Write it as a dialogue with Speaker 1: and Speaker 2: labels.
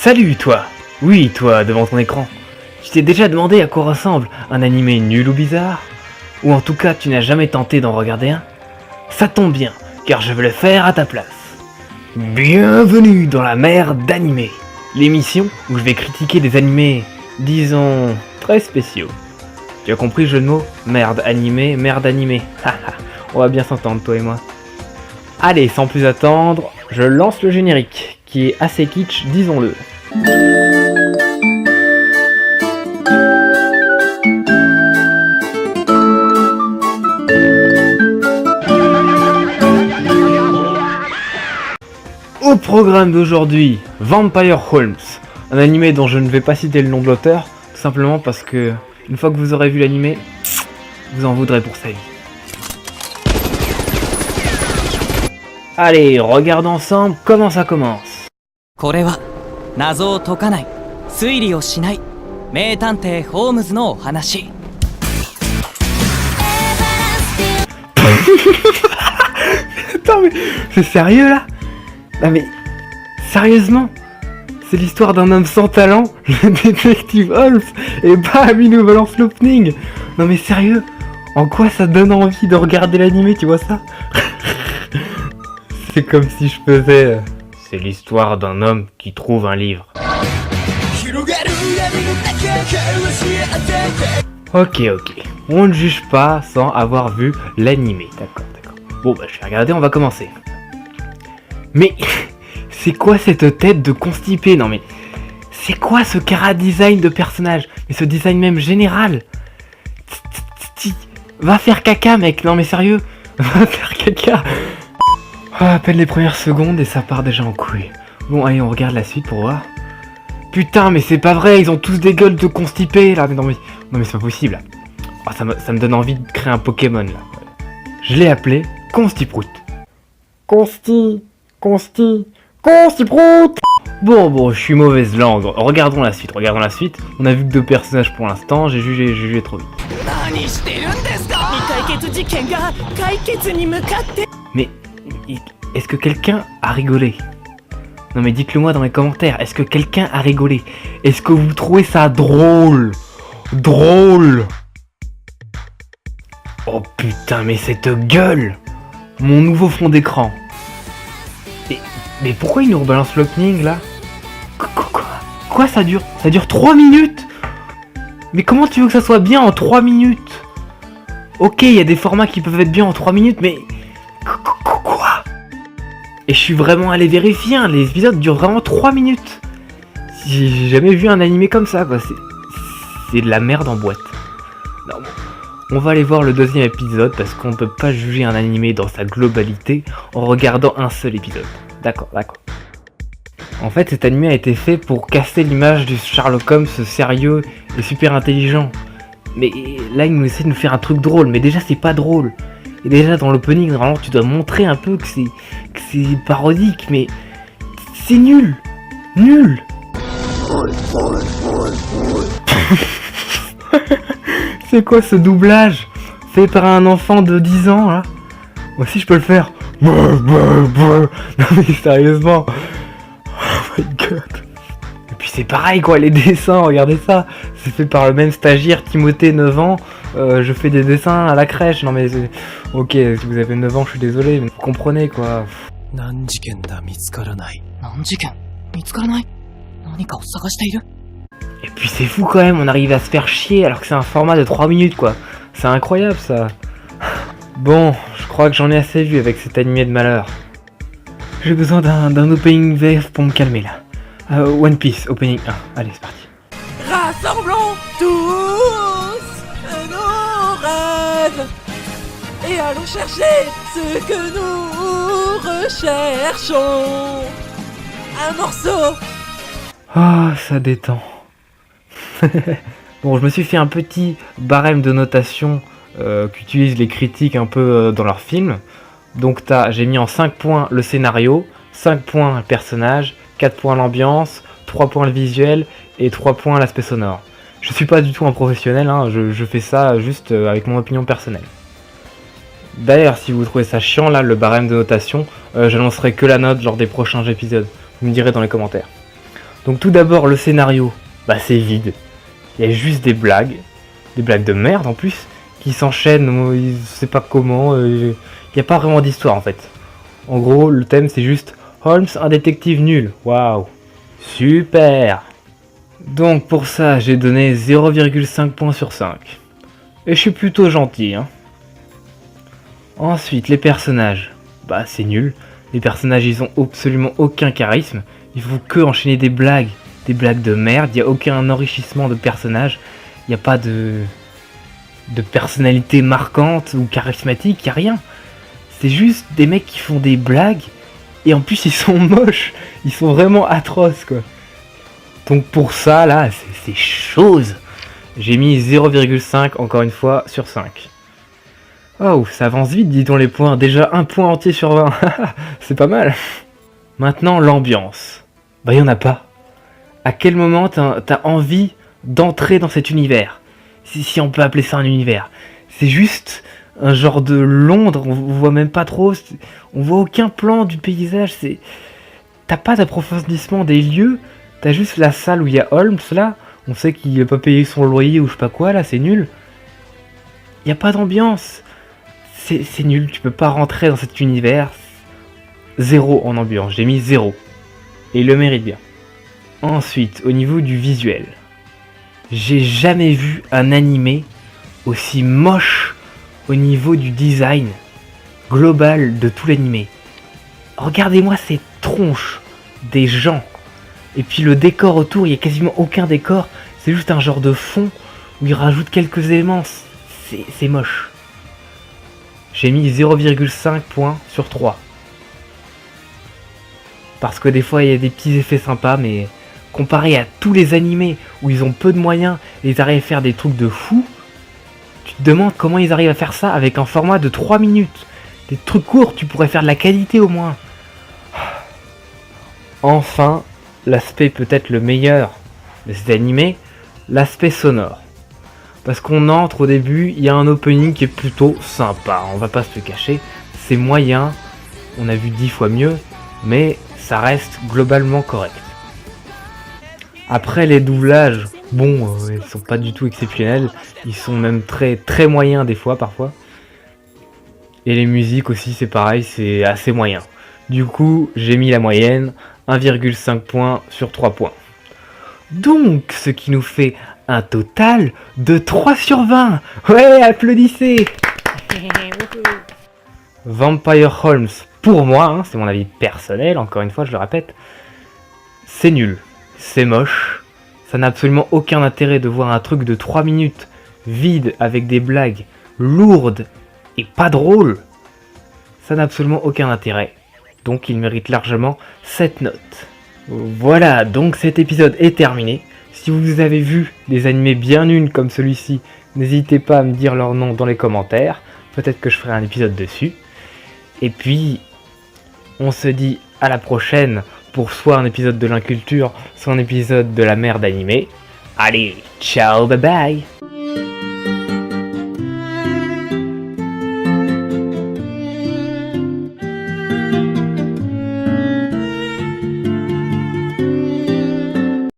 Speaker 1: Salut toi! Oui, toi, devant ton écran. Tu t'es déjà demandé à quoi ressemble un animé nul ou bizarre? Ou en tout cas, tu n'as jamais tenté d'en regarder un? Ça tombe bien, car je vais le faire à ta place. Bienvenue dans la merde d'animé, l'émission où je vais critiquer des animés, disons, très spéciaux. Tu as compris le jeu de mots? Merde animé, haha, on va bien s'entendre toi et moi. Allez, sans plus attendre, je lance le générique, qui est assez kitsch, disons-le. Au programme d'aujourd'hui, Vampire Holmes, un animé dont je ne vais pas citer le nom de l'auteur, tout simplement parce que, une fois que vous aurez vu l'animé, vous en voudrez pour sa vie. Allez, regarde ensemble comment ça commence.
Speaker 2: これは謎を解かない、推理をしない名探偵ホームズのお話。
Speaker 1: Attends mais, c'est sérieux là? Non mais, sérieusement? C'est l'histoire d'un homme sans talent, le détective Holmes, et bam, il nous balance l'opening. Non mais sérieux? En quoi ça donne envie de regarder l'animé, tu vois ça? C'est comme si je faisais... C'est l'histoire d'un homme qui trouve un livre. Ok, on ne juge pas sans avoir vu l'animé. D'accord. Bon bah je vais regarder, on va commencer. Mais c'est quoi cette tête de constipé? Non mais c'est quoi ce chara-design de personnage? Mais ce design même général. Va faire caca mec, non mais sérieux. Va faire caca. Ah, à peine les premières secondes et ça part déjà en couille. Bon allez, on regarde la suite pour voir. Putain mais c'est pas vrai, ils ont tous des gueules de constipés là. Mais non mais c'est pas possible là. Oh, ça me donne envie de créer un Pokémon là. Je l'ai appelé Constiprout. Constiprout. Bon, je suis mauvaise langue. Regardons la suite. On a vu que 2 personnages pour l'instant, j'ai jugé trop vite. Mais est-ce que quelqu'un a rigolé? Non mais dites-le moi dans les commentaires, est-ce que quelqu'un a rigolé? Est-ce que vous trouvez ça drôle? Oh putain mais cette gueule! Mon nouveau fond d'écran. Mais pourquoi il nous rebalance l'opening là? Quoi ça dure? Ça dure 3 minutes? Mais comment tu veux que ça soit bien en 3 minutes? Ok, il y a des formats qui peuvent être bien en 3 minutes, mais... Quoi? Et je suis vraiment allé vérifier, hein, les épisodes durent vraiment 3 minutes. J'ai jamais vu un animé comme ça, quoi. C'est de la merde en boîte. Non, on va aller voir le 2e épisode, parce qu'on ne peut pas juger un animé dans sa globalité en regardant un seul épisode. D'accord. En fait, cet animé a été fait pour casser l'image du Sherlock Holmes sérieux et super intelligent. Mais là, il nous essaie de nous faire un truc drôle, mais déjà, c'est pas drôle. Et déjà, dans l'opening, normalement, tu dois montrer un peu que c'est parodique, mais c'est nul. C'est quoi ce doublage fait par un enfant de 10 ans, là? Moi aussi, je peux le faire. Non mais sérieusement. Oh my god. Et puis c'est pareil quoi, les dessins, regardez ça. C'est fait par le même stagiaire, Timothée, 9 ans. Je fais des dessins à la crèche. Non mais c'est... Ok, si vous avez 9 ans, je suis désolé, mais vous comprenez quoi. Et puis c'est fou quand même, on arrive à se faire chier alors que c'est un format de 3 minutes quoi. C'est incroyable ça. Bon, je crois que j'en ai assez vu avec cet animé de malheur. J'ai besoin d'un opening VF pour me calmer là. One Piece, opening 1. Allez, c'est parti.
Speaker 3: Rassemblons tous nos rêves et allons chercher ce que nous recherchons. Un morceau.
Speaker 1: Ah, ça détend. Bon, je me suis fait un petit barème de notation qu'utilisent les critiques un peu dans leurs films. Donc j'ai mis en 5 points le scénario, 5 points le personnage, 4 points l'ambiance, 3 points le visuel et 3 points l'aspect sonore. Je suis pas du tout un professionnel, hein, je fais ça juste avec mon opinion personnelle. D'ailleurs, si vous trouvez ça chiant là, le barème de notation, j'annoncerai que la note lors des prochains épisodes. Vous me direz dans les commentaires. Donc tout d'abord, le scénario, bah c'est vide. Il y a juste des blagues de merde en plus, qui s'enchaînent, je sais pas comment, il n'y a pas vraiment d'histoire en fait. En gros, le thème c'est juste Holmes, un détective nul. Waouh, super. Donc pour ça, j'ai donné 0,5 points sur 5. Et je suis plutôt gentil, hein. Ensuite, les personnages. Bah c'est nul. Les personnages, ils ont absolument aucun charisme. Ils font que enchaîner des blagues de merde. Il n'y a aucun enrichissement de personnages. Il n'y a pas de personnalité marquante ou charismatique. Il n'y a rien. C'est juste des mecs qui font des blagues. Et en plus, ils sont moches. Ils sont vraiment atroces, quoi. Donc pour ça, là, c'est chose. J'ai mis 0,5 encore une fois sur 5. Oh, ça avance vite, dis donc les points. Déjà 1 point entier sur 20. C'est pas mal. Maintenant, l'ambiance. Bah, y en a pas. À quel moment t'as envie d'entrer dans cet univers, si on peut appeler ça un univers. C'est juste un genre de Londres, on voit même pas trop, on voit aucun plan du paysage, t'as pas d'approfondissement des lieux, t'as juste la salle où il y a Holmes là, on sait qu'il a pas payé son loyer ou je sais pas quoi là, c'est nul. Y a pas d'ambiance, c'est nul, tu peux pas rentrer dans cet univers. 0 en ambiance, j'ai mis 0. Et il le mérite bien. Ensuite, au niveau du visuel, j'ai jamais vu un animé aussi moche au niveau du design global de tout l'animé. Regardez-moi ces tronches des gens. Et puis le décor autour, il n'y a quasiment aucun décor. C'est juste un genre de fond où ils rajoutent quelques éléments. C'est moche. J'ai mis 0,5 points sur 3. Parce que des fois il y a des petits effets sympas, mais comparé à tous les animés où ils ont peu de moyens et ils arrivent à faire des trucs de fou, tu te demandes comment ils arrivent à faire ça avec un format de 3 minutes. Des trucs courts, tu pourrais faire de la qualité au moins. Enfin, l'aspect peut-être le meilleur de cet animé, l'aspect sonore. Parce qu'on entre au début, il y a un opening qui est plutôt sympa, on va pas se le cacher. C'est moyen, on a vu 10 fois mieux, mais ça reste globalement correct. Après les doublages, bon, ils sont pas du tout exceptionnels, ils sont même très très moyens des fois parfois. Et les musiques aussi c'est pareil, c'est assez moyen. Du coup, j'ai mis la moyenne, 1,5 points sur 3 points. Donc, ce qui nous fait un total de 3 sur 20. Ouais, applaudissez. Vampire Holmes, pour moi, hein, c'est mon avis personnel, encore une fois je le répète, c'est nul. C'est moche, ça n'a absolument aucun intérêt de voir un truc de 3 minutes vide avec des blagues lourdes et pas drôles. Ça n'a absolument aucun intérêt, donc il mérite largement cette note. Voilà, donc cet épisode est terminé. Si vous avez vu des animés bien nuls comme celui-ci, n'hésitez pas à me dire leur nom dans les commentaires, peut-être que je ferai un épisode dessus. Et puis, on se dit à la prochaine pour soit un épisode de l'inculture, soit un épisode de la merde animée. Allez, ciao, bye bye.